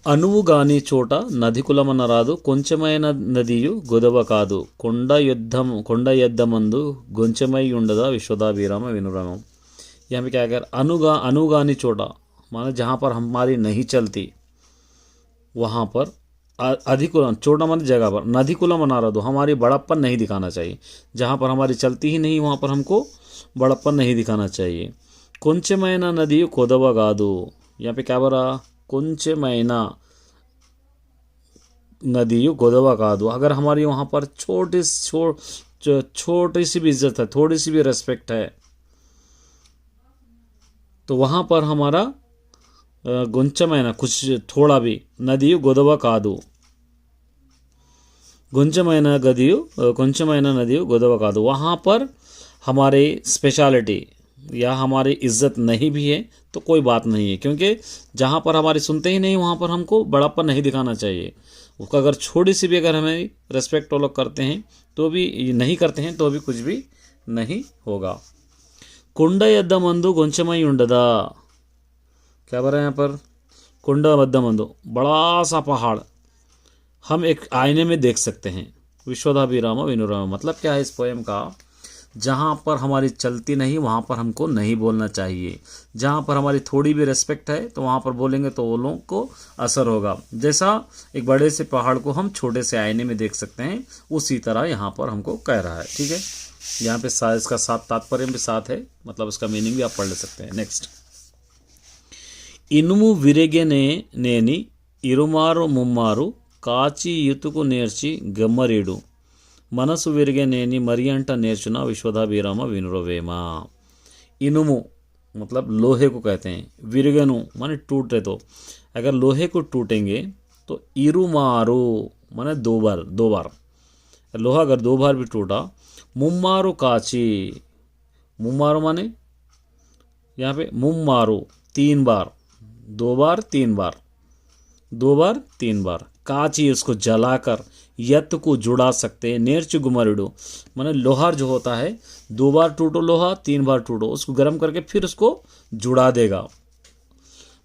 అనువు గాని చోట నది కులమనరాదు కొంచెమైన నదియు గొదవ కాదు కొండ ఎద్దమందు గొంచెమై ఉండదా विश्वदाभिराम विनुराम। यहाँ पे क्या कर अनुगानी चोटा माने जहाँ पर हमारी नहीं चलती वहाँ पर अधिकुलम चोटा माने जगह पर नदी कुलम बना रहा दो हमारी बड़प्पन नहीं दिखाना चाहिए। जहाँ पर हमारी चलती ही नहीं वहाँ पर हमको बड़प्पन नहीं दिखाना चाहिए। కొంచెమైన नदी కొదవ కాదు। यहाँ पे क्या बोला కొంచెమైన नदी गोदवा कादू। अगर हमारी वहाँ पर छोटी सी भी इज्जत है थोड़ी सी भी रेस्पेक्ट है तो वहाँ पर हमारा गुंचमैना कुछ थोड़ा भी नदी गोदवा कादू गुंचमैना नदी गोदवा कादू। वहाँ पर हमारे स्पेशलिटी या हमारी इज्जत नहीं भी है तो कोई बात नहीं है, क्योंकि जहाँ पर हमारी सुनते ही नहीं वहाँ पर हमको बड़ापन नहीं दिखाना चाहिए। उसका अगर छोटी सी भी अगर हमें रेस्पेक्ट वो लोग करते हैं तो भी नहीं करते हैं तो भी कुछ भी नहीं होगा। कुंड यद्द मंदु गोंचमई उंडदा। क्या बोल रहे हैं यहाँ पर कुंड यद्द मंदु बड़ा सा पहाड़ हम एक आईने में देख सकते हैं। विश्वदाभिराम विनुराम मतलब क्या है इस पोएम का, जहाँ पर हमारी चलती नहीं वहाँ पर हमको नहीं बोलना चाहिए। जहाँ पर हमारी थोड़ी भी रेस्पेक्ट है तो वहाँ पर बोलेंगे तो वो लोगों को असर होगा। जैसा एक बड़े से पहाड़ को हम छोटे से आईने में देख सकते हैं उसी तरह यहाँ पर हमको कह रहा है। ठीक है, यहाँ पे इसका साथ तात्पर्य भी साथ है, मतलब इसका मीनिंग भी आप पढ़ ले सकते हैं। नेक्स्ट, इनुमु विरेगे नेनी इरुमारु मुम्मारु काची युतुकु नेर्ची गम्मरीडु मनसु विरगे नेनी मरियंट नेर्चुना विश्वदाभिराम विनुरवेमा। इनुमु मतलब लोहे को कहते हैं, विरगनु माने टूटे तो अगर लोहे को टूटेंगे तो इरुमारु माने दो बार लोहा अगर दो बार भी टूटा। मुम्मारु काची मुम्मारु माने यहाँ पे मुम्मारु तीन बार दो बार तीन बार काची उसको जलाकर यत को जुड़ा सकते हैं। नेर्च गुमरिडो माने लोहार जो होता है दो बार टूटो लोहा तीन बार टूटो उसको गर्म करके फिर उसको जुड़ा देगा।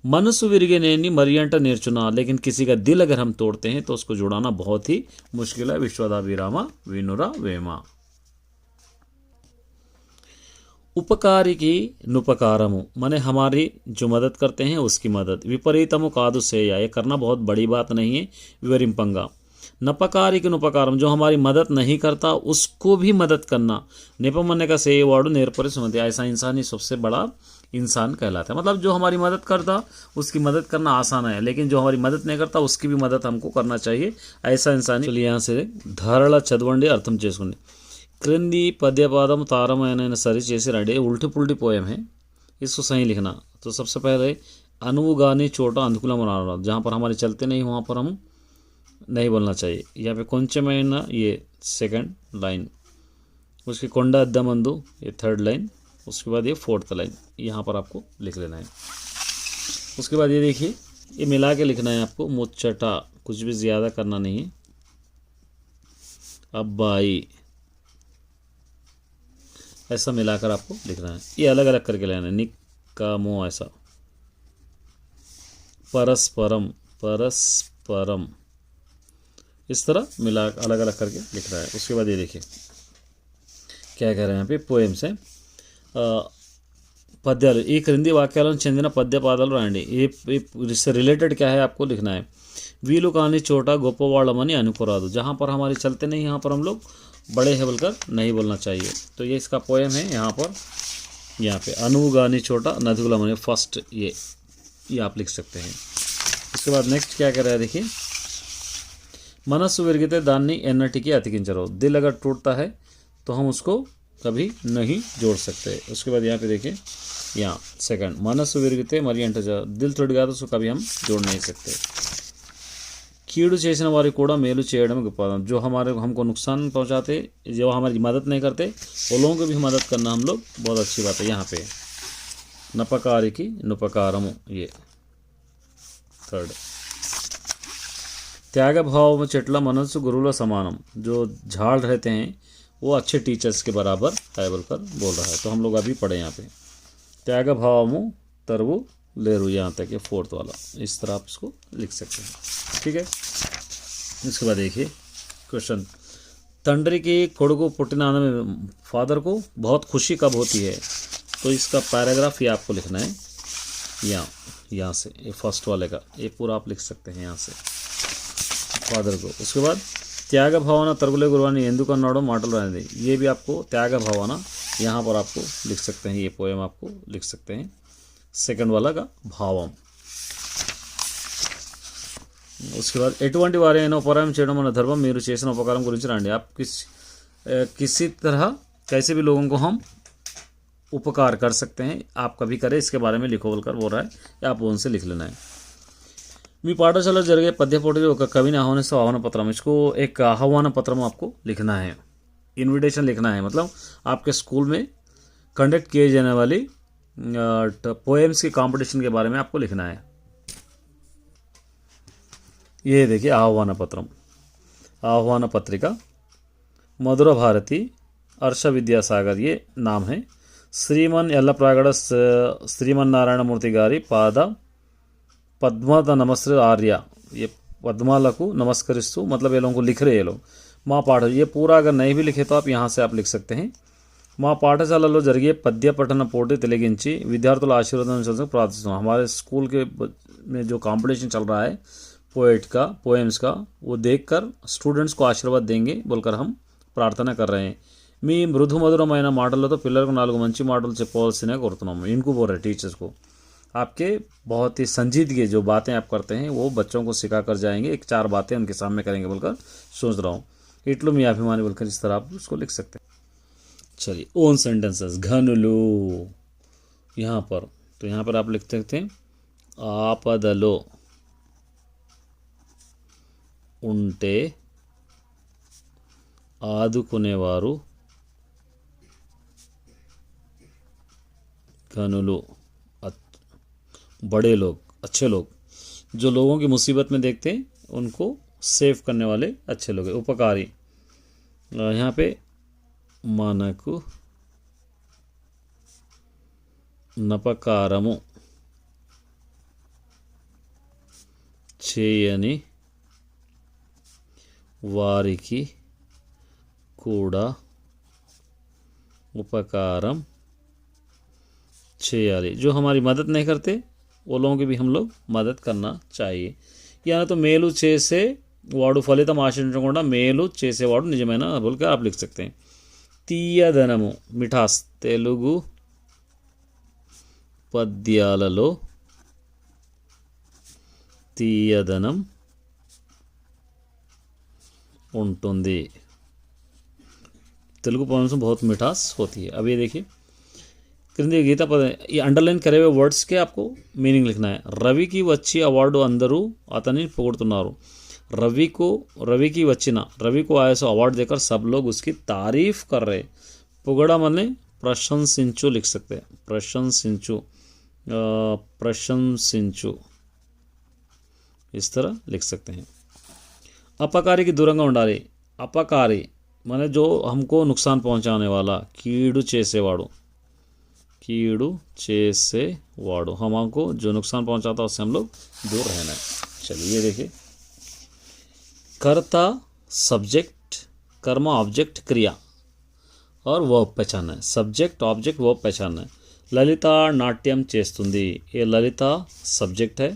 मनसु विरगे नेनी मरियंट नेर्चुना, लेकिन किसी का दिल अगर हम तोड़ते हैं तो उसको जुड़ाना बहुत ही मुश्किल है। विश्वदाभिराम विनुरा वेमा। उपकारी की नुपकारमु माने हमारी जो मदद करते हैं उसकी मदद। विपरीतमु कादु सेया ये करना बहुत बड़ी बात नहीं है। विवरिंपंगा नपकारी की नुपकारम जो हमारी मदद नहीं करता उसको भी मदद करना। निपमन्य का से वाड़ू नेरपरि सुमति ऐसा इंसान ही सबसे बड़ा इंसान कहलाता है। मतलब जो हमारी मदद करता उसकी मदद करना आसान है, लेकिन जो हमारी मदद नहीं करता उसकी भी मदद हमको करना चाहिए। ऐसा इंसान। चलिए यहाँ से धारला चदवंडी अर्थम చేసుకోండి। क्रिंदी पद्यपादम तारमयन सरी చేసి రండి। उल्टी पुल्टी पोएम है, इसको सही लिखना। तो सबसे पहले अनुगानी चोटा अंधकुलम बना, जहाँ पर हमारे चलते नहीं वहाँ पर हम नहीं बोलना चाहिए। यहाँ पे కొంచెమైనా ये सेकंड लाइन, उसकी కొండ అద్దమందు ये थर्ड लाइन, उसके बाद ये फोर्थ लाइन यहाँ पर आपको लिख लेना है। उसके बाद ये देखिए ये मिला के लिखना है आपको। मुच्चटा कुछ भी ज़्यादा करना नहीं है। अब्बाई ऐसा मिलाकर आपको लिखना है। ये अलग अलग करके लेना है। निक्कामो ऐसा। परस्परम इस तरह मिला अलग अलग करके लिख रहा है। उसके बाद ये देखिए क्या कह रहे हैं यहाँ पे पोएम से పద్యాలు ఈ క్రింది వాక్యాలను చెందిన పద్య పాదాలు రాయండి। इससे रिलेटेड क्या है आपको लिखना है। వీలు కాని చోట గొప్పవాళ్ళమని అనుకోరాదు, जहाँ पर हमारे चलते नहीं यहाँ पर हम लोग बड़े हैं बोलकर नहीं बोलना चाहिए। तो ये इसका पोएम है। यहाँ पे अनुगानी छोटा नदीकुलमनि फर्स्ट ये आप लिख सकते हैं। उसके बाद नेक्स्ट क्या कह रहा है देखिए। मनस्सु विरगिते दान्नी एन्नटिकी अतिकिंचरो, दिल अगर टूटता है तो हम उसको कभी नहीं जोड़ सकते। उसके बाद यहाँ पे देखिए यहाँ सेकंड मनस्सु विरगिते मरी अंट दिल टूट गया तो उसको कभी हम जोड़ नहीं सकते। कीड़ू చేసిన వారికి కూడా మేలు చేయడం గొప్ప, जो हमारे हमको नुकसान पहुँचाते जो हमारी मदद नहीं करते वो लोगों को भी मदद करना हम लोग बहुत अच्छी बात है। यहाँ पे नपकारी की नुपकारमु ये थर्ड। त्याग भाव చెట్ల మనస్సు గురువుల సమానం, जो झाड़ रहते हैं वो अच्छे टीचर्स के बराबर है बोलकर बोल रहा है। तो हम लोग अभी पढ़े यहाँ पे त्याग भावमु तरवु लेरू, यहाँ तक ये फोर्थ वाला, इस तरह आप इसको लिख सकते हैं। ठीक है, इसके बाद देखिए क्वेश्चन, तंड्री की कोडुगु पुट्टिनान में फादर को बहुत खुशी कब होती है? तो इसका पैराग्राफ ये आपको लिखना है यहाँ से, ये फर्स्ट वाले का ये पूरा आप लिख सकते हैं यहाँ से फादर को। उसके बाद त्याग भावना तरुगुले गुरुवानी ఎందుకు అన్నాడో మాటలు రానిది, ये भी आपको त्याग भावना यहाँ पर आपको लिख सकते हैं, ये पोएम आपको लिख सकते हैं सेकंड वाला का भावम। उसके बाद ఎటువంటి వారైనా ఉపకారం చేయడం మన ధర్మం, మీరు చేసిన ఉపకారం గురించి రాండి। आप किसी तरह कैसे भी लोगों को हम उपकार कर सकते हैं, आप कभी करें इसके बारे में लिखो बोलकर बोल रहा है, या आप उनसे लिख लेना है। మీ పాఠశాలలో జరిగే పద్య పోటీలో ఒక కవిని ఆహ్వానిస్తూ आह्वान पत्र, इसको एक आह्वान पत्र में आपको लिखना है, इनविटेशन लिखना है, मतलब आपके स्कूल में कंडक्ट किए जाने वाली पोएम्स की कंपटीशन के बारे में आपको लिखना है। ये देखिए आह्वान पत्रम, आह्वान पत्रिका, मधुर भारती, हर्ष विद्यासागर ये नाम है। श्रीमन यल्लप्रागड़ श्रीमन नारायण मूर्ति गारी पाद पद्मद नमस्ते आर्य, ये पद्माలకు नमस्करिस्तू, मतलब ये लोगों को लिख रहे हैं ये लोग। మా పాఠ, ये पूरा अगर नहीं भी लिखे तो आप यहाँ से आप लिख सकते हैं। మా పాఠశాలలో జరిగే పద్య పఠన పోటీ తిలగించి విద్యార్థుల ఆశీర్వాదం ప్రార్థిస్తున్నాం। हमारे स्कूल के में जो कंपटीशन चल रहा है पोएट का, पोएम्स का, वो देखकर स्टूडेंट्स को आशीर्वाद देंगे बोलकर हम प्रार्थना कर रहे हैं। మీ మృదు మధురమైన మాటలతో పిల్లలకు 4 మంచి మాటలు చెప్పవలసినే కోరుతున్నాము। इनको बोल रहे टीचर्स को, आपके बहुत ही संजीदगी जो बातें आप करते हैं वो बच्चों को सिखा कर जाएंगे, एक 4 बातें उनके सामने करेंगे बोलकर सोच रहा हूँ। इटलू मी अभिमानी बोलकर इस तरह आप उसको लिख सकते हैं। चलिए ओन सेंटेंसेस, घनुलू यहाँ पर, तो यहाँ पर आप लिख सकते हैं ఆపదలో ఉంటే ఆదుకునేవారు घनुलू, बड़े लोग, अच्छे लोग, जो लोगों की मुसीबत में देखते हैं उनको सेव करने वाले अच्छे लोग हैं। उपकारी, यहाँ पे మనకు నపకారము చేయని వారికి కూడా उपकारम చేయాలి, जो हमारी मदद नहीं करते वो लोगों की भी हम लोग मदद करना चाहिए। या तो మేలు చేసే వాడు ఫలితం ఆశించకుండా మేలు చేసేవాడు నిజమైన बोलकर आप लिख सकते हैं। తీయదనము, మిఠాస్, తెలుగు పద్యాలలో తీయదనం ఉంటుంది, तेलुगु पोएम्स में बहुत मिठास होती है। अब ये देखिए क्रिंदी गीता पद, ये अंडरलाइन करे हुए वर्ड्स के आपको मीनिंग लिखना है। रवि की వచ్చి అవార్డు అందరూ అతన్ని పొగుడుతున్నారు, रवि की వచ్చిన, रवि को आया सो अवार्ड देकर सब लोग उसकी तारीफ कर रहे। పొగడ मने प्रशंसिंचु लिख सकते हैं, प्रशंसिंचु इस तरह लिख सकते हैं। अपकारी की दूरंगा ఉండాలి, अपकारी माने जो हमको नुकसान पहुंचाने वाला, कीड़ू చేసేవాడు, कीड़ू చేసేవాడు, हमको जो नुकसान पहुंचाता है उससे हम लोग दूर रहना है। चलिए ये देखिए, कर्ता सब्जेक्ट, कर्म ऑब्जेक्ट क्रिया और वर्ब पहचानना है, सब्जेक्ट ऑब्जेक्ट वर्ब पहचानना है। ललिता नाट्यम చేస్తుంది, ये ललिता सब्जेक्ट है,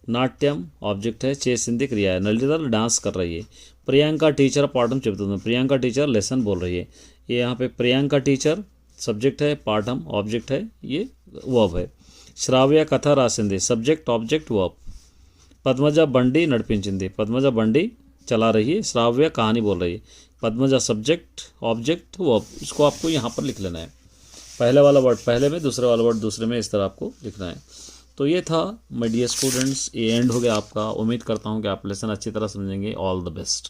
नाट्यम ऑब्जेक्ट है, చేసింది क्रिया है, ललिता डांस कर रही है। प्रियंका टीचर पाठम చెబుతుంది, प्रियंका टीचर लेसन बोल रही है। ये यहाँ पे प्रियंका टीचर सब्जेक्ट है, पाठम ऑब्जेक्ट है, ये वर्ब है। श्राव्य कथा రాసింది, सब्जेक्ट ऑब्जेक्ट वर्ब। पद्मजा बंडी नడిపించింది, पद्मजा बंडी चला रही है, श्राव्य कहानी बोल रही है। पद्मजा सब्जेक्ट ऑब्जेक्ट वर्ब, इसको आपको यहाँ पर लिख लेना है, पहले वाला वर्ड पहले में, दूसरे वाला वर्ड दूसरे में, इस तरह आपको लिखना है। तो ये था माय डियर स्टूडेंट्स, ये एंड हो गया आपका। उम्मीद करता हूँ कि आप लेसन अच्छी तरह समझेंगे। All the best.